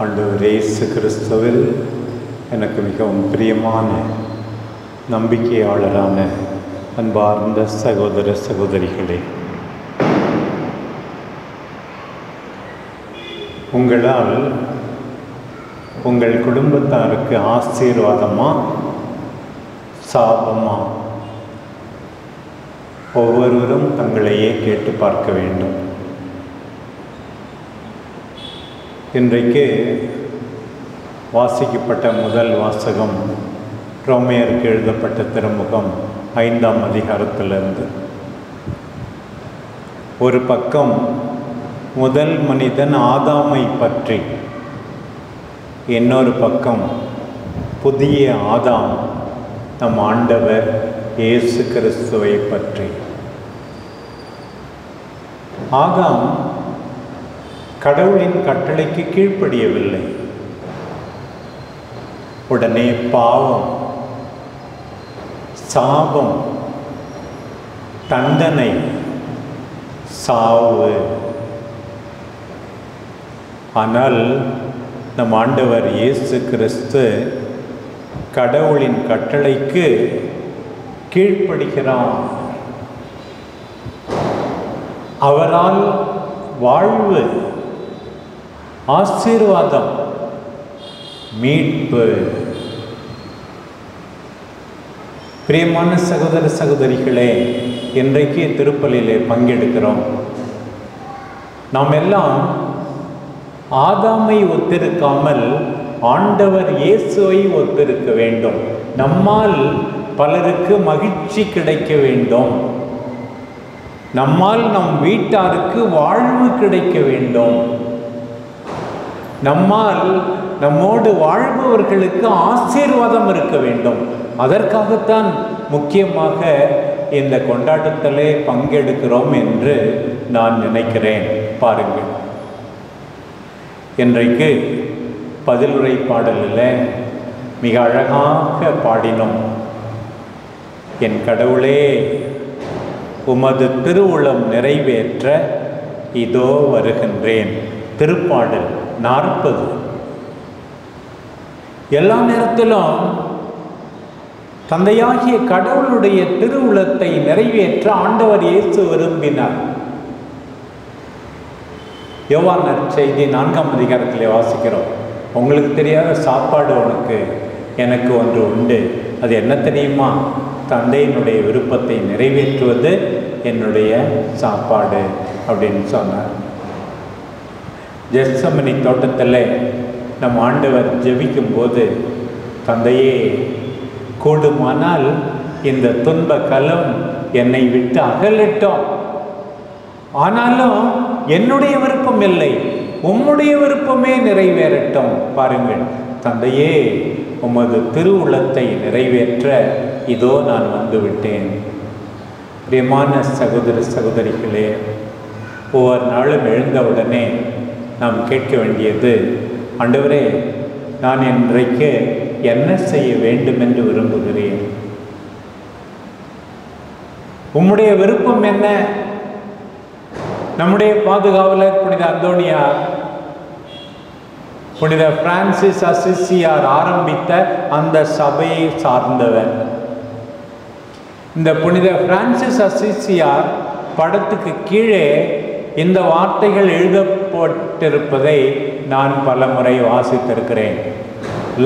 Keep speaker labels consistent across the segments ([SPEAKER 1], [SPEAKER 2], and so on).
[SPEAKER 1] ஆண்டவர் இயேசு கிறிஸ்துவில் எனக்கு மிகவும் பிரியமான நம்பிக்கையாளரான அன்பார்ந்த சகோதர சகோதரிகளே, உங்களால் உங்கள் குடும்பத்தாருக்கு ஆசீர்வாதமா சாபமா? ஒவ்வொருவரும் தங்களையே கேட்டு பார்க்க வேண்டும். இன்றைக்கு வாசிக்கப்பட்ட முதல் வாசகம் ரோமையருக்கு எழுதப்பட்ட திருமுகம் 5ஆம் அதிகாரத்திலிருந்து. ஒரு பக்கம் முதல் மனிதன் ஆதாமை பற்றி, இன்னொரு பக்கம் புதிய ஆதாம் நம் ஆண்டவர் இயேசு கிறிஸ்துவை பற்றி. ஆதாம் கடவுளின் கட்டளைக்கு கீழ்ப்படியவில்லை. உடனே பாவம், சாபம், தண்டனை, சாவு. ஆனால் நம் ஆண்டவர் இயேசு கிறிஸ்து கடவுளின் கட்டளைக்கு கீழ்ப்படுகிறார். அவரால் வாழ்வு, ஆசீர்வாதம், மீட்பு. பிரியமான சகோதர சகோதரிகளே, இன்றைக்கு திருப்பலியிலே பங்கெடுக்கிறோம். நாம் எல்லாம் ஆதாமை ஒத்திருக்காமல் ஆண்டவர் இயேசுவை ஒத்திருக்க வேண்டும். நம்மால் பலருக்கு மகிழ்ச்சி கிடைக்க வேண்டும். நம்மால் நம் வீட்டாருக்கு வாழ்வு கிடைக்க வேண்டும். நம்மால் நம்மோடு வாழ்பவர்களுக்கு ஆசீர்வாதம் இருக்க வேண்டும். அதற்காகத்தான் முக்கியமாக இந்த கொண்டாட்டத்திலே பங்கெடுக்கிறோம் என்று நான் நினைக்கிறேன். பாருங்கள், இன்றைக்கு பதிலுரை பாடலில் மிக அழகாக பாடினோம். என் கடவுளே, உமது திருவுளம் நிறைவேற்ற இதோ வருகின்றேன். திருப்பாடல் 40. எல்லா நேரத்திலும் தந்தையாகிய கடவுளுடைய திருவுளத்தை நிறைவேற்ற ஆண்டவர் இயேசு விரும்பினார். யோவான் நற்செய்தி 4ஆம் அதிகாரத்தில் வாசிக்கிறோம். உங்களுக்கு தெரியாத சாப்பாடு எனக்கு ஒன்று உண்டு. அது என்ன தெரியுமா? தந்தையினுடைய விருப்பத்தை நிறைவேற்றுவது என்னுடைய சாப்பாடு அப்படின்னு சொன்னார். கெத்செமனி தோட்டத்தில் நம் ஆண்டவர் ஜெபிக்கும் போது, தந்தையே, கூடுமானால் இந்த துன்ப கலம் என்னை விட்டு அகலட்டும், ஆனாலும் என்னுடைய விருப்பம் இல்லை, உம்முடைய விருப்பமே நிறைவேறட்டும். பாருங்கள், தந்தையே, உமது திருவுளத்தை நிறைவேற்ற இதோ நான் வந்துவிட்டேன். பிரியமான சகோதர சகோதரிகளே, ஒவ்வொரு நாளும் எழுந்தவுடனே நாம் கேட்க வேண்டியது, ஆண்டவரே, நான் இன்றைக்கு என்ன செய்ய வேண்டும் என்று விரும்புகிறேன்? உம்முடைய விருப்பம் என்ன? நம்முடைய பாதுகாவலர் புனித அந்தோனியார், புனித பிரான்சிஸ் அசிசியார் ஆரம்பித்த அந்த சபையை சார்ந்தவர். இந்த புனித பிரான்சிஸ் அசிசியார் படத்துக்கு கீழே இந்த வார்த்தைகள் எழுதப்பட்டிருப்பதை நான் பல முறை வாசித்திருக்கிறேன்.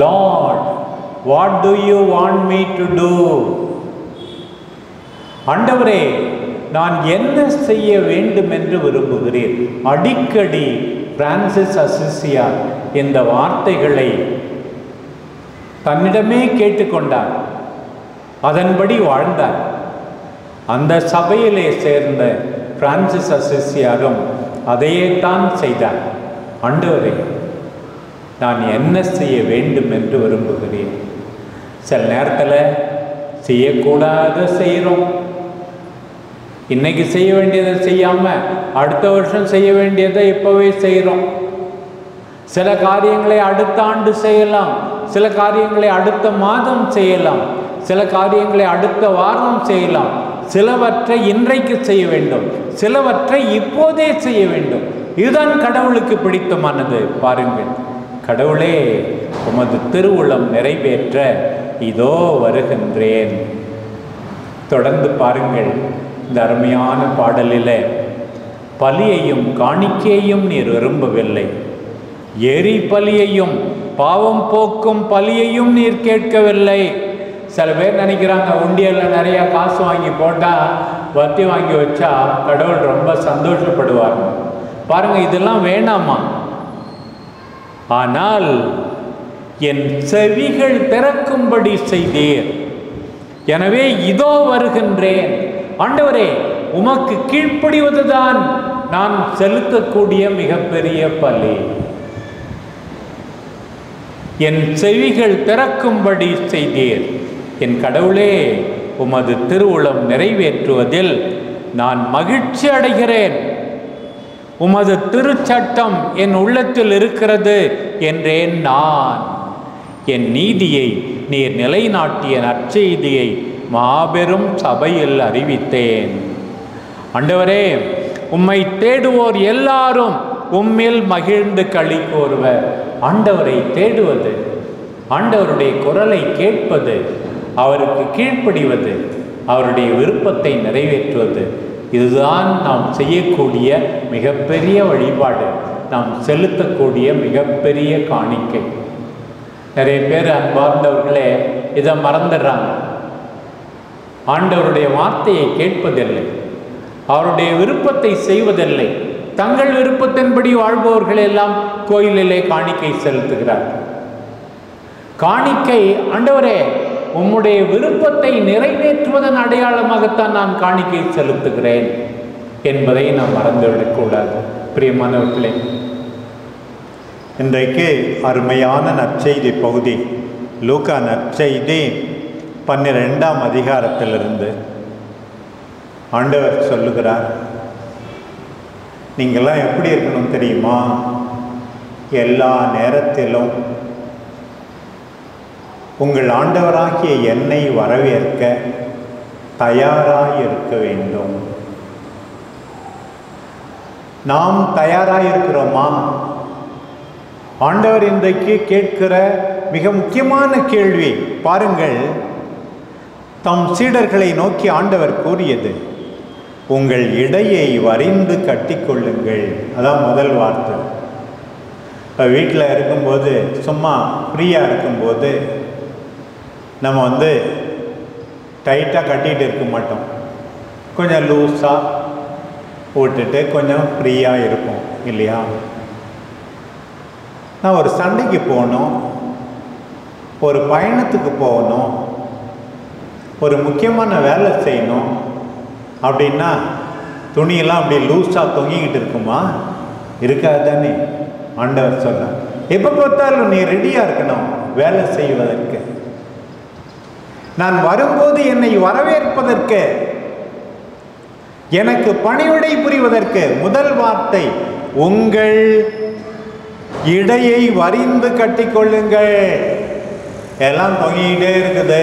[SPEAKER 1] Lord, what do you want me to do? ஆண்டவரே, நான் என்ன செய்ய வேண்டும் என்று விரும்புகிறேன்? அடிக்கடி பிரான்சிஸ் அசிசியார் இந்த வார்த்தைகளை தன்னிடமே கேட்டுக்கொண்டார், அதன்படி வாழ்ந்தார். அந்த சபையிலே சேர்ந்த பிரான்சிஸ் அசிசியாரும் அதையே தான் செய்தார். ஆண்டவரே, நான் என்ன செய்ய வேண்டும் என்று விரும்புகிறேன்? சில நேரத்தில் செய்யக்கூடாத செய்கிறோம். இன்னைக்கு செய்ய வேண்டியதை செய்யாமல் அடுத்த வருஷம் செய்ய வேண்டியதை இப்போவே செய்கிறோம். சில காரியங்களை அடுத்த ஆண்டு செய்யலாம், சில காரியங்களை அடுத்த மாதம் செய்யலாம், சில காரியங்களை அடுத்த வாரம் செய்யலாம். சிலவற்றை இன்றைக்கு செய்ய வேண்டும், சிலவற்றை இப்போதே செய்ய வேண்டும். இதுதான் கடவுளுக்கு பிடித்தமானது. பாருங்கள், கடவுளே, உமது திருவுளம் நிறைவேற்ற இதோ வருகின்றேன். தொடர்ந்து பாருங்கள், இந்த அருமையான பாடலில் பலியையும் காணிக்கையையும் நீர் விரும்பவில்லை, எரி பலியையும் பாவம் போக்கும் பலியையும் நீர் கேட்கவில்லை. சில பேர் நினைக்கிறாங்க, உண்டியலில் நிறைய காசு வாங்கி போட்டால், வட்டி வாங்கி வச்சா கடவுள் ரொம்ப சந்தோஷப்படுவாங்க. பாருங்க, இதெல்லாம் வேணாமா? ஆனால் என் செவிகள் திறக்கும்படி செய்தீர், எனவே இதோ வருகின்றேன். ஆண்டவரே, உமக்கு கீழ்ப்படிவதுதான் நான் செலுத்தக்கூடிய மிகப்பெரிய பலி. என் செவிகள் திறக்கும்படி செய்தீர். என் கடவுளே, உமது திருவுளம் நிறைவேற்றுவதில் நான் மகிழ்ச்சி அடைகிறேன். உமது திருச்சட்டம் என் உள்ளத்தில் இருக்கிறது என்றேன் நான். என் நீதியை நீர் நிலைநாட்டிய நற்செய்தியை மாபெரும் சபையில் அறிவித்தேன். ஆண்டவரே, உம்மை தேடுவோர் எல்லாரும் உம்மில் மகிழ்ந்து களி கூறுவர். ஆண்டவரை தேடுவது, ஆண்டவருடைய குரலை கேட்பது, அவருக்கு கீழ்ப்படிவது, அவருடைய விருப்பத்தை நிறைவேற்றுவது, இதுதான் நாம் செய்யக்கூடிய மிகப்பெரிய வழிபாடு, நாம் செலுத்தக்கூடிய மிகப்பெரிய காணிக்கை. நிறைய பேர் அன்பார்ந்தவர்களே இதை மறந்துடுறாங்க. ஆண்டவருடைய வார்த்தையை கேட்பதில்லை, அவருடைய விருப்பத்தை செய்வதில்லை. தங்கள் விருப்பத்தின்படி வாழ்பவர்கள் எல்லாம் கோயிலிலே காணிக்கை செலுத்துகிறார். காணிக்கை, ஆண்டவரே, உம்முடைய விருப்பத்தை நிறைவேற்றுவதன் அடையாளமாகத்தான் நான் காணிக்கை செலுத்துகிறேன் என்பதை நாம் மறந்துவிடக்கூடாது. பிரியமானவர்களே,
[SPEAKER 2] இன்றைக்கு அருமையான நற்செய்தி பகுதி லூக்கா நற்செய்தி 12ஆம் அதிகாரத்திலிருந்து ஆண்டவர் சொல்லுகிறார், நீங்கள்லாம் எப்படி இருக்கணும் தெரியுமா? எல்லா நேரத்திலும் உங்கள் ஆண்டவராகிய என்னை வரவேற்க தயாராக இருக்க வேண்டும். நாம் தயாராக இருக்கிறோமா? ஆண்டவர் இன்றைக்கு கேட்கிற மிக முக்கியமான கேள்வி பாருங்கள். தம் சீடர்களை நோக்கி ஆண்டவர் கூறியது, உங்கள் இடையை வரிந்து கட்டிக்கொள்ளுங்கள். அதான் முதல் வார்த்தை. இப்போ வீட்டில் இருக்கும்போது, சும்மா ஃப்ரீயாக இருக்கும்போது நம்ம டைட்டாக கட்டிகிட்டு இருக்க மாட்டோம். கொஞ்சம் லூஸாக விட்டுட்டு கொஞ்சம் ஃப்ரீயாக இருப்போம் இல்லையா? நான் ஒரு சண்டைக்கு போகணும், ஒரு பயணத்துக்கு போகணும், ஒரு முக்கியமான வேலை செய்யணும் அப்படின்னா துணியெல்லாம் அப்படி லூஸாக தொங்கிக்கிட்டு இருக்குமா? இருக்காது தானே? ஆண்டவர் சொல்ல, எப்போ பார்த்தாலும் நீ ரெடியாக இருக்கணும் வேலை செய்வதற்கு. நான் வரும்போது என்னை வரவேற்பதற்கு, எனக்கு பணிவிடை புரிவதற்கு. முதல் வார்த்தை, உங்கள் இடையை வரிந்து கட்டிக்கொள்ளுங்கள். எல்லாம் தொங்கிக்கிட்டே இருக்குது.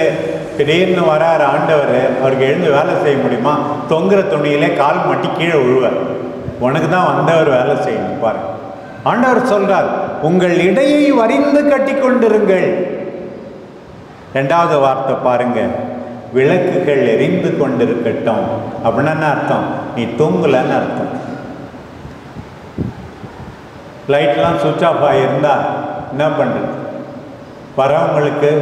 [SPEAKER 2] திடீர்னு வரார் ஆண்டவர், அவருக்கு எழுந்து வேலை செய்ய முடியுமா? தொங்குற துணியிலே கால் மட்டி கீழே விழுவார். உனக்கு தான் வந்தவர் வேலை செய்யணும் பாரு. ஆண்டவர் சொல்றார், உங்கள் இடையை வரிந்து கட்டி கொண்டிருங்கள். ரெண்டாவது வார்த்தை பாருங்க, விளக்குகள் எரிந்து கொண்டிருக்கட்டும். அப்படின்னா என்ன அர்த்தம்? நீ தூங்கலன்னு அர்த்தம். லைட்லாம் சுவிட்ச் ஆஃப் ஆகியிருந்தா என்ன பண்ணுறது? வரவங்களுக்கு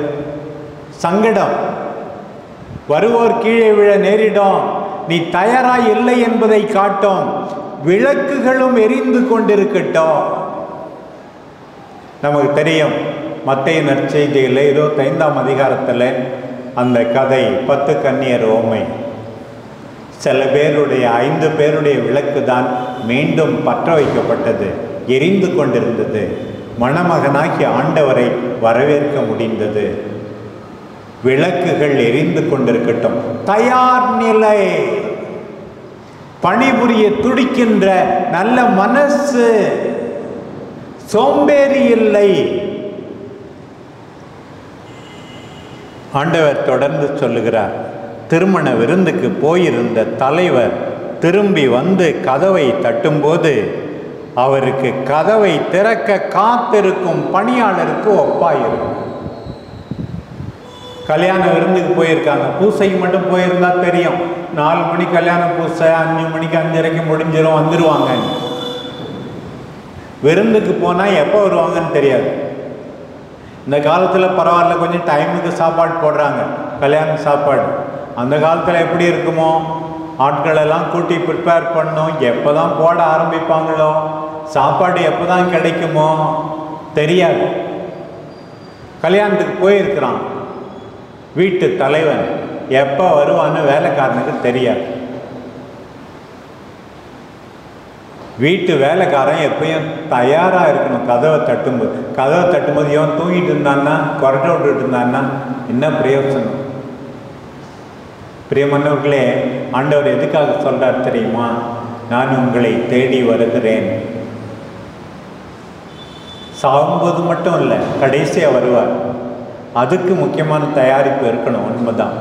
[SPEAKER 2] சங்கடம், வருவோர் கீழே விழ நேரிடும். நீ தயாராக இல்லை என்பதை காட்டும். விளக்குகளும் எரிந்து கொண்டிருக்கட்டும். நமக்கு தெரியும், மத்தேயு நற்செய்தியில் 25ஆம் அதிகாரத்தில் அந்த கதை 10 கன்னியர் ஓமை. சில பேருடைய 5 பேருடைய விளக்கு தான் மீண்டும் பற்ற வைக்கப்பட்டது, எரிந்து கொண்டிருந்தது. மணமகனாகி ஆண்டவரை வரவேற்க முடிந்தது. விளக்குகள் எரிந்து கொண்டிருக்கட்டும். தயார் நிலை, பணிபுரிய துடிக்கின்ற நல்ல மனசு, சோம்பேறி இல்லை. ஆண்டவர் தொடர்ந்து சொல்லுகிறார், திருமண விருந்துக்கு போயிருந்த தலைவர் திரும்பி வந்து கதவை தட்டும்போது அவருக்கு கதவை திறக்க காத்திருக்கும் பணியாளருக்கு ஒப்பாயிருக்கும். கல்யாண விருந்துக்கு போயிருக்காங்க, பூசைக்கு மட்டும் போயிருந்தா தெரியும், 4 மணி கல்யாண பூசை, 5 மணிக்கு 5:30 முடிஞ்சிடும், வந்துடுவாங்க. விருந்துக்கு போனால் எப்போ வருவாங்கன்னு தெரியாது. இந்த காலத்தில் பரவாயில்ல, கொஞ்சம் டைமுக்கு சாப்பாடு போடுறாங்க, கல்யாண சாப்பாடு. அந்த காலத்தில் எப்படி இருக்குமோ, ஆட்களெல்லாம் கூட்டி ப்ரிப்பேர் பண்ணோம், எப்போ தான் போட ஆரம்பிப்பாங்களோ, சாப்பாடு எப்போ தான் கிடைக்குமோ தெரியாது. கல்யாணத்துக்கு போயிருக்கிறான், வீட்டு தலைவன் எப்போ வருவான்னு வேலைக்காரனுக்கு தெரியாது. வீட்டு வேலைக்காரன் எப்பயும் தயாராக இருக்கணும். கதவை தட்டும்போது இவன் தூங்கிட்டு இருந்தான்னா, கொரட்டை விட்டுட்டு இருந்தான்னா என்ன பிரயோசனம்? பிரியமானவர்களே, ஆண்டவர் எதுக்காக சொல்றார் தெரியுமா? நான் உங்களை தேடி வருகிறேன். சாகும்போது மட்டும் இல்லை, கடைசியாக வருவார். அதுக்கு முக்கியமான தயாரிப்பு இருக்கணும். உண்மைதான்.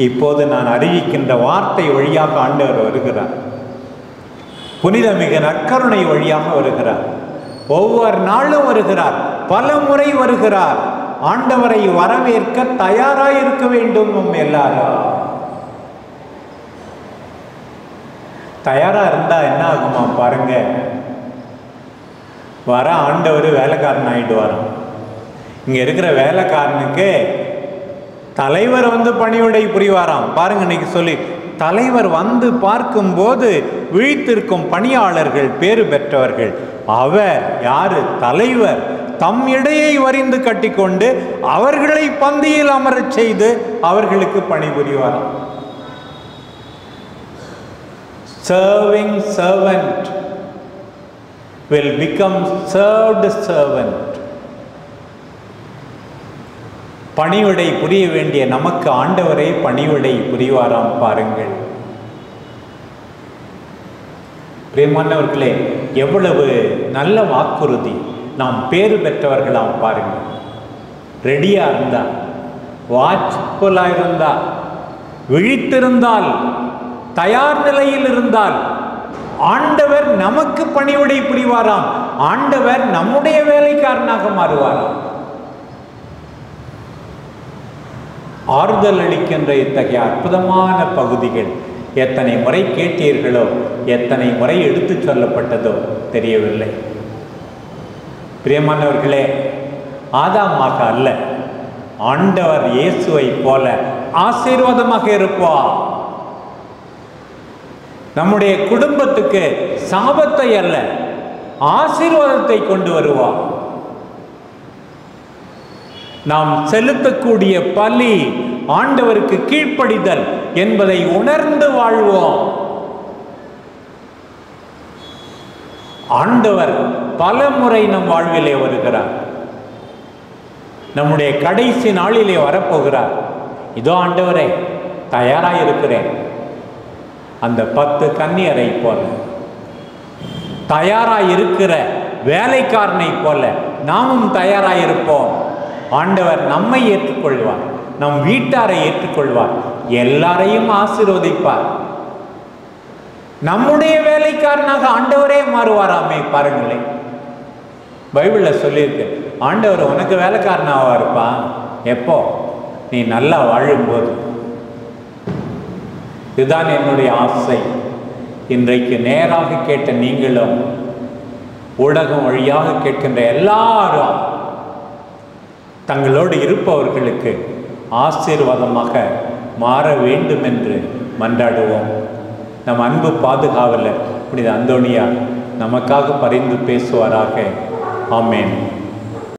[SPEAKER 2] இப்போது நான் அறிவிக்கின்ற வார்த்தை வழியாக ஆண்டவர் வருகிறார். புனிதமிகு நற்கருணை வழியாக வருகிறார். ஒவ்வொரு நாளும் வருகிறார், பல முறை வருகிறார். ஆண்டவரை வரவேற்க தயாராக இருக்க வேண்டும். நம்ம எல்லாரும் தயாரா இருந்தா என்ன ஆகுமா பாருங்க, வர ஆண்டவர் வேலைக்காரன் ஆயிடுவாராம். இங்க இருக்கிற வேலைக்காரனுக்கு தலைவர் பணிவிடை புரிவாராம். பாருங்க, இன்னைக்கு சொல்லி தலைவர் பார்க்கும்போது விழித்திருக்கும் பணியாளர்கள் பேறு பெற்றவர்கள். அவர் யாரு? தலைவர். தம் இடையை வரிந்து கட்டிக்கொண்டு அவர்களை பந்தியில் அமரச் செய்து அவர்களுக்கு பணிபுரிவாராம். Serving servant will become served servant. பணிவிடை புரிய வேண்டிய நமக்கு ஆண்டவரே பணிவிடை புரிவாராம். பாருங்கள் பிரியமானவர்களே, எவ்வளவு நல்ல வாக்குறுதி. நாம் பேறு பெற்றவர்களாம். பாருங்கள், ரெடியா இருந்தா, வாட்ச்ஃபுல்லா இருந்தா, விழித்திருந்தால், தயார் நிலையில் இருந்தால் ஆண்டவர் நமக்கு பணிவிடை புரிவாராம். ஆண்டவர் நம்முடைய வேலைக்காரனாக மாறுவாராம். ஆறுதல் அளிக்கின்ற இத்தகைய அற்புதமான பகுதிகள் எத்தனை முறை கேட்டீர்களோ, எத்தனை முறை எடுத்து சொல்லப்பட்டதோ தெரியவில்லை. பிரியமானவர்களே, ஆதாமாக அல்ல, ஆண்டவர் இயேசுவை போல ஆசீர்வாதமாக இருப்பார். நம்முடைய குடும்பத்துக்கு சாபத்தை அல்ல, ஆசீர்வாதத்தை கொண்டு வருவார். நாம் செலுத்தக்கூடிய பலி ஆண்டவருக்கு கீழ்ப்படிதல் என்பதை உணர்ந்து வாழ்வோம். ஆண்டவர் பல முறை நம் வாழ்விலே வருகிறார். நம்முடைய கடைசி நாளிலே வரப்போகிறார். இதோ ஆண்டவரே, தயாராக இருக்கிறேன். அந்த 10 கன்னியரை போல தயாராக இருக்கிற வேலைக்காரனை போல நாமும் தயாராக இருப்போம். ஆண்டவர் நம்மை ஏற்றுக்கொள்வார், நம் வீட்டாரை ஏற்றுக்கொள்வார், எல்லாரையும் ஆசீர்வதிப்பார். நம்முடைய வேலைக்காரனாக ஆண்டவரே மாறுவாராமே. பாருங்களேன், பைபிளில் சொல்லியிருக்கு, ஆண்டவர் உனக்கு வேலைக்காரனாக இருப்பான். எப்போ? நீ நல்லா வாழும்போது. இதுதான் என்னுடைய ஆசை. இன்றைக்கு நேராக கேட்ட நீங்களும், ஊடகம் வழியாக கேட்கின்ற எல்லாரும் தங்களோடு இருப்பவர்களுக்கு ஆசீர்வாதமாக மாற வேண்டும் என்று மன்றாடுவோம். நம் அன்பு பாதுகாவலர் புனித அந்தோணியார் நமக்காக பரிந்து பேசுவாராக. ஆமேன்.